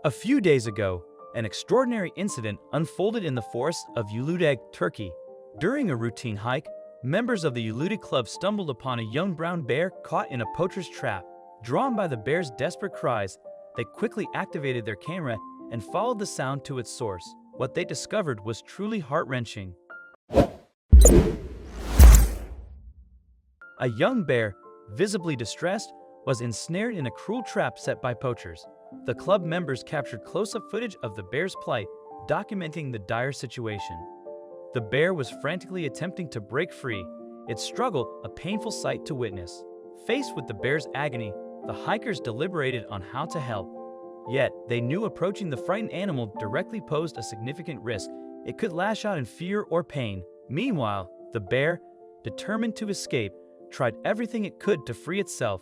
A few days ago, an extraordinary incident unfolded in the forests of Udag, Turkey. During a routine hike, members of the Udag Club stumbled upon a young brown bear caught in a poacher's trap. Drawn by the bear's desperate cries, they quickly activated their camera and followed the sound to its source. What they discovered was truly heart-wrenching. A young bear, visibly distressed, was ensnared in a cruel trap set by poachers. The club members captured close-up footage of the bear's plight, documenting the dire situation. The bear was frantically attempting to break free, its struggle a painful sight to witness. Faced with the bear's agony, the hikers deliberated on how to help. Yet, they knew approaching the frightened animal directly posed a significant risk. It could lash out in fear or pain. Meanwhile, the bear, determined to escape, tried everything it could to free itself.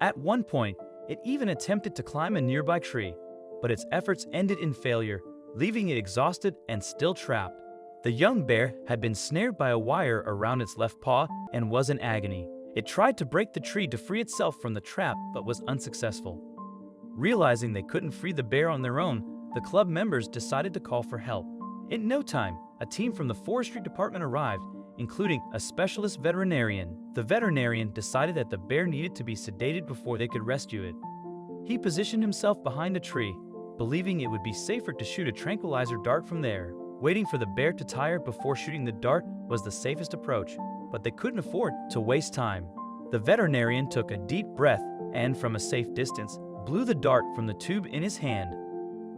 At one point, it even attempted to climb a nearby tree, but its efforts ended in failure, leaving it exhausted and still trapped. The young bear had been snared by a wire around its left paw and was in agony. It tried to break the tree to free itself from the trap but was unsuccessful. Realizing they couldn't free the bear on their own, the club members decided to call for help. In no time, a team from the forestry department arrived, including a specialist veterinarian. The veterinarian decided that the bear needed to be sedated before they could rescue it. He positioned himself behind a tree, believing it would be safer to shoot a tranquilizer dart from there. Waiting for the bear to tire before shooting the dart was the safest approach, but they couldn't afford to waste time. The veterinarian took a deep breath and, from a safe distance, blew the dart from the tube in his hand.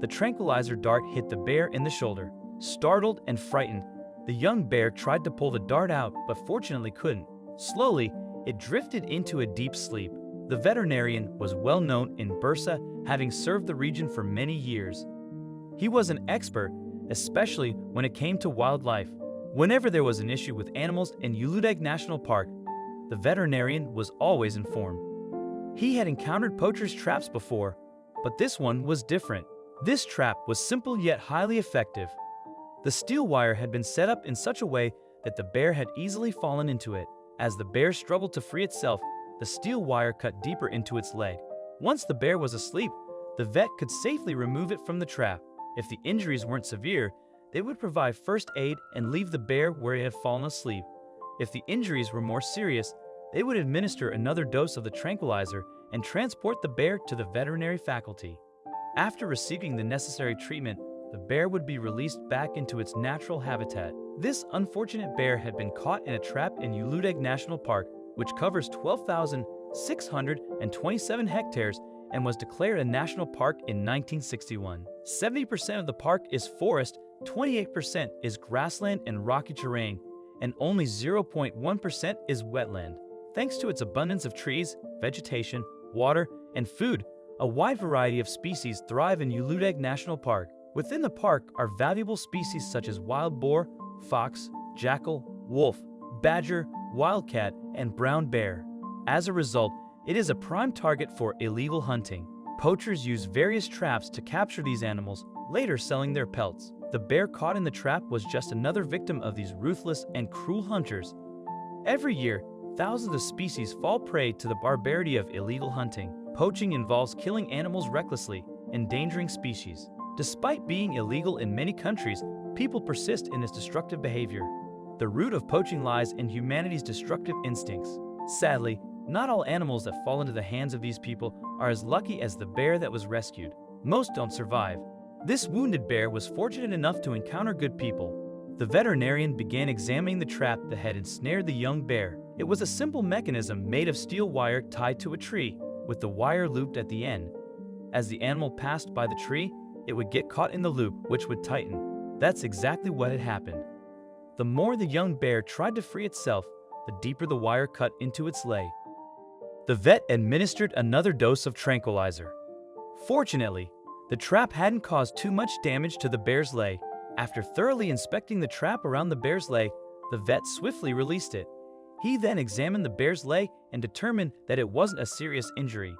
The tranquilizer dart hit the bear in the shoulder. Startled and frightened, the young bear tried to pull the dart out but fortunately couldn't. Slowly, it drifted into a deep sleep. The veterinarian was well known in Bursa, having served the region for many years. He was an expert, especially when it came to wildlife. Whenever there was an issue with animals in Udag National Park, the veterinarian was always informed. He had encountered poachers' traps before, but this one was different. This trap was simple yet highly effective. The steel wire had been set up in such a way that the bear had easily fallen into it. As the bear struggled to free itself, the steel wire cut deeper into its leg. Once the bear was asleep, the vet could safely remove it from the trap. If the injuries weren't severe, they would provide first aid and leave the bear where it had fallen asleep. If the injuries were more serious, they would administer another dose of the tranquilizer and transport the bear to the veterinary faculty. After receiving the necessary treatment, the bear would be released back into its natural habitat. This unfortunate bear had been caught in a trap in Udag National Park, which covers 12,627 hectares and was declared a national park in 1961. 70% of the park is forest, 28% is grassland and rocky terrain, and only 0.1% is wetland. Thanks to its abundance of trees, vegetation, water, and food, a wide variety of species thrive in Udag National Park. Within the park are valuable species such as wild boar, fox, jackal, wolf, badger, wildcat, and brown bear. As a result, it is a prime target for illegal hunting. Poachers use various traps to capture these animals, later selling their pelts. The bear caught in the trap was just another victim of these ruthless and cruel hunters. Every year, thousands of species fall prey to the barbarity of illegal hunting. Poaching involves killing animals recklessly, endangering species. Despite being illegal in many countries, people persist in its destructive behavior. The root of poaching lies in humanity's destructive instincts. Sadly, not all animals that fall into the hands of these people are as lucky as the bear that was rescued. Most don't survive. This wounded bear was fortunate enough to encounter good people. The veterinarian began examining the trap that had ensnared the young bear. It was a simple mechanism made of steel wire tied to a tree, with the wire looped at the end. As the animal passed by the tree, it would get caught in the loop, which would tighten. That's exactly what had happened. The more the young bear tried to free itself, the deeper the wire cut into its leg. The vet administered another dose of tranquilizer. Fortunately, the trap hadn't caused too much damage to the bear's leg. After thoroughly inspecting the trap around the bear's leg, the vet swiftly released it. He then examined the bear's leg and determined that it wasn't a serious injury.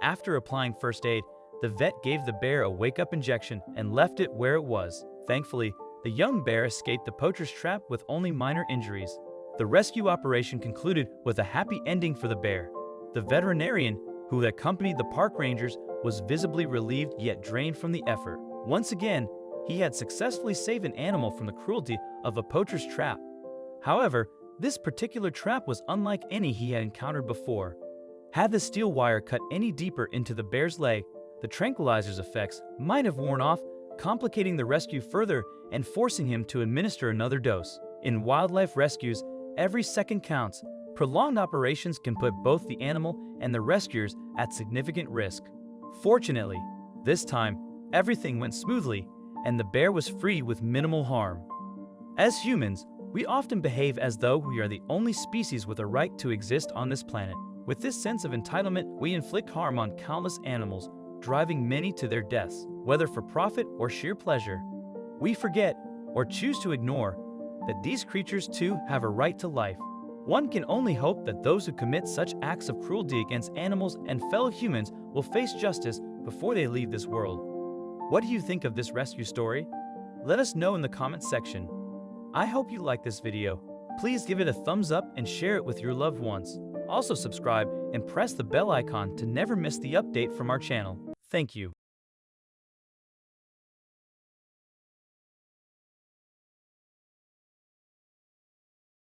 After applying first aid, the vet gave the bear a wake-up injection and left it where it was. Thankfully, the young bear escaped the poacher's trap with only minor injuries. The rescue operation concluded with a happy ending for the bear. The veterinarian, who accompanied the park rangers, was visibly relieved yet drained from the effort. Once again, he had successfully saved an animal from the cruelty of a poacher's trap. However, this particular trap was unlike any he had encountered before. Had the steel wire cut any deeper into the bear's leg, the tranquilizer's effects might have worn off, complicating the rescue further and forcing him to administer another dose. In wildlife rescues, every second counts. Prolonged operations can put both the animal and the rescuers at significant risk. Fortunately, this time, everything went smoothly, and the bear was free with minimal harm. As humans, we often behave as though we are the only species with a right to exist on this planet. With this sense of entitlement, we inflict harm on countless animals, driving many to their deaths, whether for profit or sheer pleasure. We forget, or choose to ignore, that these creatures too have a right to life. One can only hope that those who commit such acts of cruelty against animals and fellow humans will face justice before they leave this world. What do you think of this rescue story? Let us know in the comments section. I hope you like this video. Please give it a thumbs up and share it with your loved ones. Also subscribe and press the bell icon to never miss the update from our channel. Thank you.